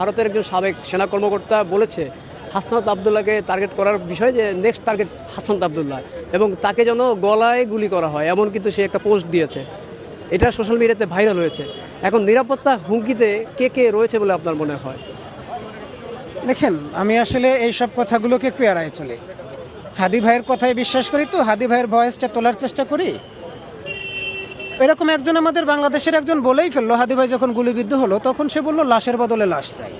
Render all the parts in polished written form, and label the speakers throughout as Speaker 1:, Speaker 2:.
Speaker 1: ভারতের একজন সাবেক সেনা কর্মকর্তা বলেছে হাসনাত আবদুল্লাহকে টার্গেট করার বিষয়ে যে নেক্সট টার্গেট হাসনাত আবদুল্লাহ এবং তাকে যেন গলায় গুলি করা হয় এমন কিন্তু সে একটা পোস্ট দিয়েছে। এটা সোশ্যাল মিডিয়াতে ভাইরাল হয়েছে। এখন নিরাপত্তা হুমকিতে কে কে রয়েছে বলে আপনার মনে হয়?
Speaker 2: দেখেন, আমি আসলে এই সব কথাগুলোকে একটু এড়াই চলি। হাদি ভাইয়ের কথায় বিশ্বাস করি, তো হাদি ভাইয়ের ভয়েসটা তোলার চেষ্টা করি। এরকম একজন আমাদের বাংলাদেশের একজন বলেই ফেললো, হাদি ভাই যখন গুলিবিদ্ধ হলো তখন সে বলল লাশের বদলে লাশ চাই।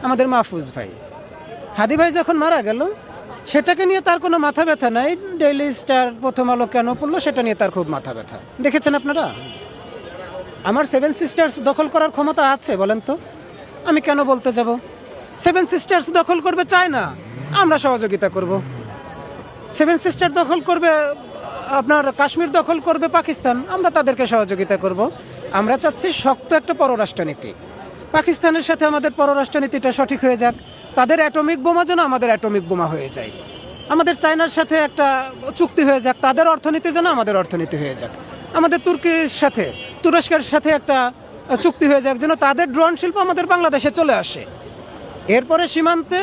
Speaker 2: আমাদের মাহফুজ ভাই, হাদি ভাই যখন মারা গেল সেটাকে নিয়ে তার কোনো মাথা ব্যথা নাই। ডেইলি স্টার, প্রথম আলো কেন পড়লো সেটা নিয়ে তার খুব মাথা ব্যথা। দেখেছেন আপনারা? আমার সেভেন সিস্টার্স দখল করার ক্ষমতা আছে বলেন তো? আমি কেন বলতে যাব? সেভেন সিস্টার্স দখল করবে চায় না, আমরা সহযোগিতা করব। সেভেন সিস্টার দখল করবে, আপনার কাশ্মীর দখল করবে পাকিস্তান, আমরা তাদেরকে সহযোগিতা করব। আমরা চাচ্ছি শক্ত একটা পররাষ্ট্রনীতি। পাকিস্তানের সাথে আমাদের পররাষ্ট্রনীতিটা সঠিক হয়ে যাক, তাদের অ্যাটমিক বোমা যেন আমাদের অ্যাটমিক বোমা হয়ে যায়। আমাদের চায়নার সাথে একটা চুক্তি হয়ে যাক, তাদের অর্থনীতি যেন আমাদের অর্থনীতি হয়ে যাক। আমাদের তুরস্কের সাথে একটা চুক্তি হয়ে যাক, যেন তাদের ড্রোন শিল্প আমাদের বাংলাদেশে চলে আসে। এরপরে সীমান্তে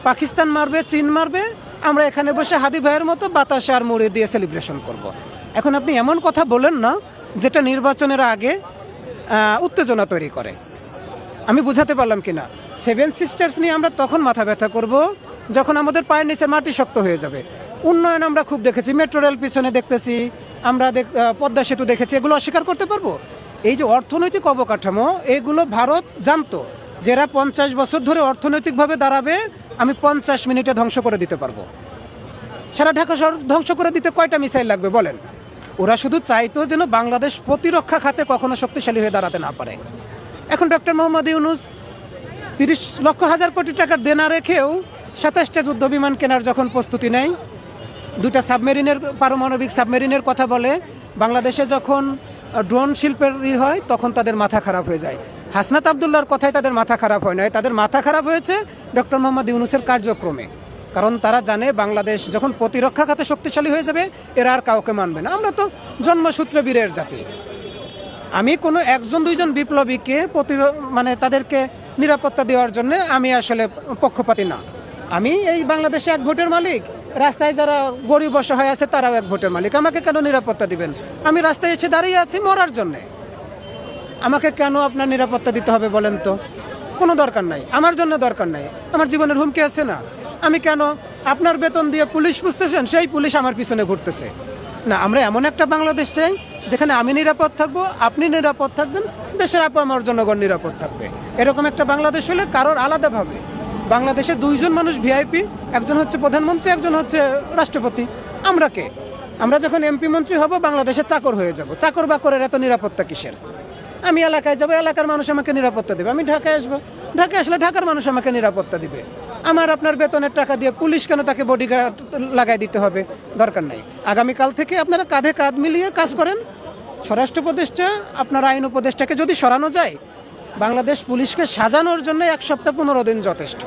Speaker 2: পাকিস্তান মারবে, চীন মারবে, আমরা এখানে বসে হাদি ভাইয়ের মতো বাতাসে আর মুড়ি দিয়ে সেলিব্রেশন করব। এখন আপনি এমন কথা বলেন না যেটা নির্বাচনের আগে উত্তেজনা তৈরি করে। আমি বুঝাতে পারলাম কিনা? সেভেন সিস্টার্স নিয়ে আমরা তখন মাথা ব্যথা করব যখন আমাদের পায়ের নিচে মাটি শক্ত হয়ে যাবে। উন্নয়ন আমরা খুব দেখেছি, মেট্রো রেল পিছনে দেখতেছি, আমরা পদ্মা সেতু দেখেছি, এগুলো অস্বীকার করতে পারবো? এই যে অর্থনৈতিক অবকাঠামো, এগুলো ভারত জানতো যারা 50 বছর ধরে অর্থনৈতিকভাবে দাঁড়াবে আমি 50 মিনিটে ধ্বংস করে দিতে পারবো। সারা ঢাকা শহর ধ্বংস করে দিতে কয়টা মিসাইল লাগবে বলেন? ওরা শুধু চাইতো যেন বাংলাদেশ প্রতিরক্ষা খাতে কখনো শক্তিশালী হয়ে দাঁড়াতে না পারে। এখন ডক্টর মোহাম্মদ ইউনূস 30 লক্ষ হাজার কোটি টাকার দেনা রেখেও 27টা যুদ্ধ বিমান কেনার যখন প্রস্তুতি নেয়, 2টা সাবমেরিনের, পারমাণবিক সাবমেরিনের কথা বলে, বাংলাদেশে যখন ড্রোন শিল্পের হয় তখন তাদের মাথা খারাপ হয়ে যায়। হাসনাত আবদুল্লাহর কথায় তাদের মাথা খারাপ হয় নয়, তাদের মাথা খারাপ হয়েছে ডক্টর মোহাম্মদ ইউনূসের কার্যক্রমে। কারণ তারা জানে বাংলাদেশ যখন প্রতিরক্ষা খাতে শক্তিশালী হয়ে যাবে এরা আর কাউকে মানবে না। আমরা তো জন্মসূত্রে বীরের জাতি। আমি কোনো 1-2জন বিপ্লবীকে তাদেরকে নিরাপত্তা দেওয়ার জন্য আমি আসলে পক্ষপাতী না। আমি এই বাংলাদেশে 1 ভোটের মালিক, রাস্তায় যারা গরিব অসহায় আছে তারাও 1 ভোটের মালিক। আমাকে কেন নিরাপত্তা দিবেন? আমি রাস্তায় এসে দাঁড়িয়ে আছি মরার জন্যে, আমাকে কেন আপনার নিরাপত্তা দিতে হবে বলেন তো? কোনো দরকার নাই, আমার জন্য দরকার নাই। আমার জীবনের হুমকি আছে না? আমি কেন? আপনার বেতন দিয়ে পুলিশ বুঝতেছেন, সেই পুলিশ আমার পিছনে ঘুরতেছে না। আমরা এমন একটা বাংলাদেশ চাই যেখানে আমি নিরাপদ থাকবো, আপনি নিরাপদ থাকবেন, দেশের আমার জনগণ নিরাপদ থাকবে। এরকম একটা বাংলাদেশ হলে কারোর আলাদাভাবে। বাংলাদেশে 2জন মানুষ ভিআইপি, একজন হচ্ছে প্রধানমন্ত্রী, একজন হচ্ছে রাষ্ট্রপতি। আমরা কে? আমরা যখন এমপি মন্ত্রী হব বাংলাদেশে চাকর হয়ে যাব। চাকর বাকরের এত নিরাপত্তা কিসের? আমি এলাকায় যাবো, এলাকার মানুষ আমাকে নিরাপত্তা দেবে। আমি ঢাকায় আসবো, ঢাকায় আসলে ঢাকার মানুষ আমাকে নিরাপত্তা দিবে। আমার আপনার বেতনের টাকা দিয়ে পুলিশ কেন তাকে বডিগার্ড লাগাই দিতে হবে? দরকার নাই। আগামীকাল থেকে আপনারা কাঁধে কাঁধ মিলিয়ে কাজ করেন। স্বরাষ্ট্র উপদেষ্টা, আপনার আইন উপদেষ্টাকে যদি সরানো যায়, বাংলাদেশ পুলিশকে সাজানোর জন্য 1 সপ্তাহ 15 দিন যথেষ্ট।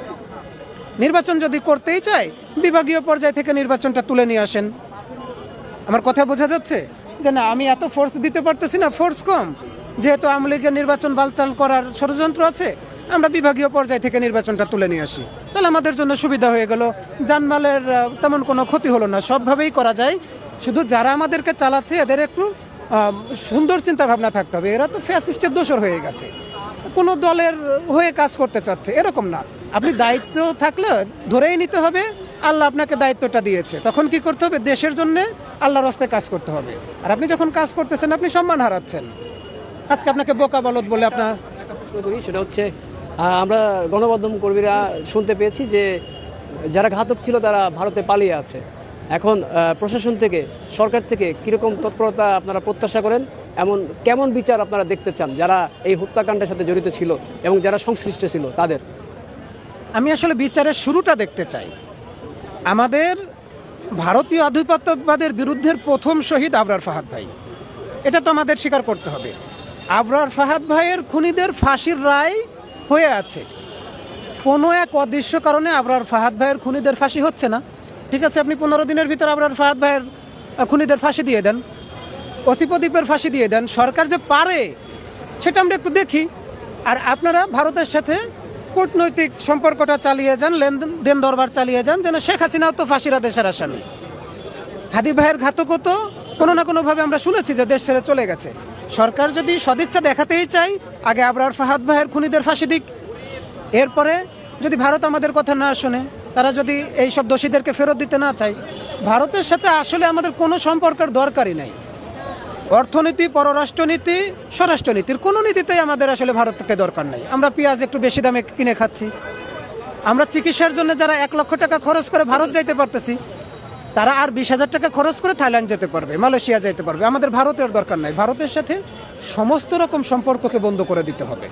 Speaker 2: নির্বাচন যদি করতেই চায় বিভাগীয় পর্যায় থেকে নির্বাচনটা তুলে নিয়ে আসেন। আমার কথা বোঝা যাচ্ছে যে না, আমি এত ফোর্স দিতে পারতেছি না, ফোর্স কম, যেহেতু আওয়ামী লীগের নির্বাচন বালচাল করার ষড়যন্ত্র আছে, আমরা বিভাগীয় পর্যায় থেকে নির্বাচনটা তুলে নিয়ে আসি, তাহলে আমাদের জন্য সুবিধা হয়ে গেল। জানমালের তেমন কোনো ক্ষতি হলো না, সবভাবেই করা যায়। শুধু যারা আমাদেরকে চালাচ্ছে এদের একটু সুন্দর চিন্তা ভাবনা থাকতে হবে। এরা তো ফ্যাসিস্টের দোসর হয়ে গেছে, কোনো দলের হয়ে কাজ করতে চাচ্ছে এরকম না। আপনি দায়িত্ব থাকলে ধরেই নিতে হবে, আল্লাহ আপনাকে দায়িত্বটা দিয়েছে, তখন কি করতে হবে? দেশের জন্য আল্লাহর রাস্তায় কাজ করতে হবে। আর আপনি যখন কাজ করতেছেন আপনি সম্মান হারাচ্ছেন। আজকে আপনাকে বোকা বলদ বলে আপনার
Speaker 1: সেটা হচ্ছে আমরা গণমাধ্যম কর্মীরা শুনতে পেয়েছি যে যারা ঘাতক ছিল তারা ভারতে পালিয়ে আছে। এখন প্রশাসন থেকে, সরকার থেকে কীরকম তৎপরতা আপনারা প্রত্যাশা করেন? কেমন বিচার আপনারা দেখতে চান যারা এই হত্যাকাণ্ডের সাথে জড়িত ছিল এবং যারা সংশ্লিষ্ট ছিল তাদের?
Speaker 2: আমি আসলে বিচারের শুরুটা দেখতে চাই। আমাদের ভারতীয় আধিপত্যবাদের বিরুদ্ধের প্রথম শহীদ আবরার ফাহাদ ভাই, এটা তো আমাদের স্বীকার করতে হবে। আবরার ফাহাদ ভাইয়ের খুনিদের ফাঁসির রায় হয়ে আছে, কোনো এক অদৃশ্য কারণে আবরার ফাহাদ ভাইয়ের খুনিদের ফাঁসি হচ্ছে না। ঠিক আছে, আপনি 15 দিনের ভিতর আবরার ফাহাদ ভাইয়ের খুনিদের ফাঁসি দিয়ে দেন, অসিপদ্বীপের ফাঁসি দিয়ে দেন। সরকার যে পারে সেটা আমরা একটু দেখি। আর আপনারা ভারতের সাথে কূটনৈতিক সম্পর্কটা চালিয়ে যান, লেনদেন দরবার চালিয়ে যান, যেন শেখ হাসিনাও তো ফাঁসির আদেশের আসামি। হাদি ভাইয়ের ঘাতকও তো কোনো না কোনোভাবে আমরা শুনেছি যে দেশ ছেড়ে চলে গেছে। সরকার যদি সদিচ্ছা দেখাতেই চাই, আগে আবরার ফাহাদ ভাইয়ের খুনিদের ফাঁসি দিক। এরপরে যদি ভারত আমাদের কথা না শোনে, তারা যদি এই সব দোষীদেরকে ফেরত দিতে না চায়, ভারতের সাথে আসলে আমাদের কোনো সম্পর্কের দরকারই নাই। অর্থনীতি, পররাষ্ট্রনীতি, স্বরাষ্ট্রনীতির কোনো নীতিতেই আমাদের আসলে ভারতকে দরকার নাই। আমরা পেঁয়াজ একটু বেশি দামে কিনে খাচ্ছি। আমরা চিকিৎসার জন্য যারা 1 লক্ষ টাকা খরচ করে ভারত যাইতে পারতেছি, তারা আর 20,000 টাকা খরচ করে থাইল্যান্ড যেতে পারবে, মালয়েশিয়া যেতে পারবে। আমাদের ভারতের দরকার নাই। ভারতের সাথে সমস্ত রকম সম্পর্ককে বন্ধ করে দিতে হবে।